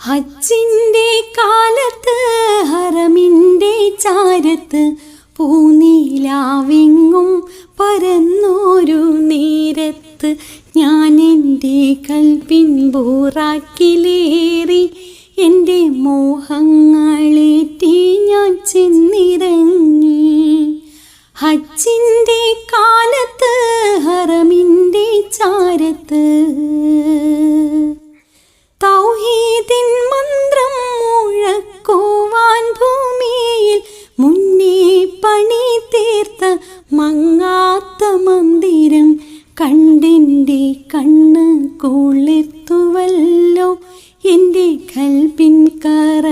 ഹജ്ജിൻ്റെ കാലത്ത് ഹറമിൻ്റെ ചാരത്ത് പൂനിലാവിങ്ങും പരന്നൊരു നേരത്ത് ഞാൻ എൻ്റെ കൽബിൻ ബൂറാക്കിലേറി എൻ്റെ മോഹങ്ങളേറ്റി ഞാൻ ചെന്നിറങ്ങി. ഹജ്ജിൻ്റെ കാലത്ത് ഹറമിൻ്റെ ചാരത്ത് തൗഹീദിൻ മന്ത്രം മുഴക്കുവാൻ ഭൂമിയിൽ മുന്നേ പണി തീർത്ത മങ്ങാത്ത മന്ദിരം കണ്ടെൻ്റെ കണ്ണ് കുളിർത്തുവല്ലോ എൻ്റെ കൽബിൻ കറ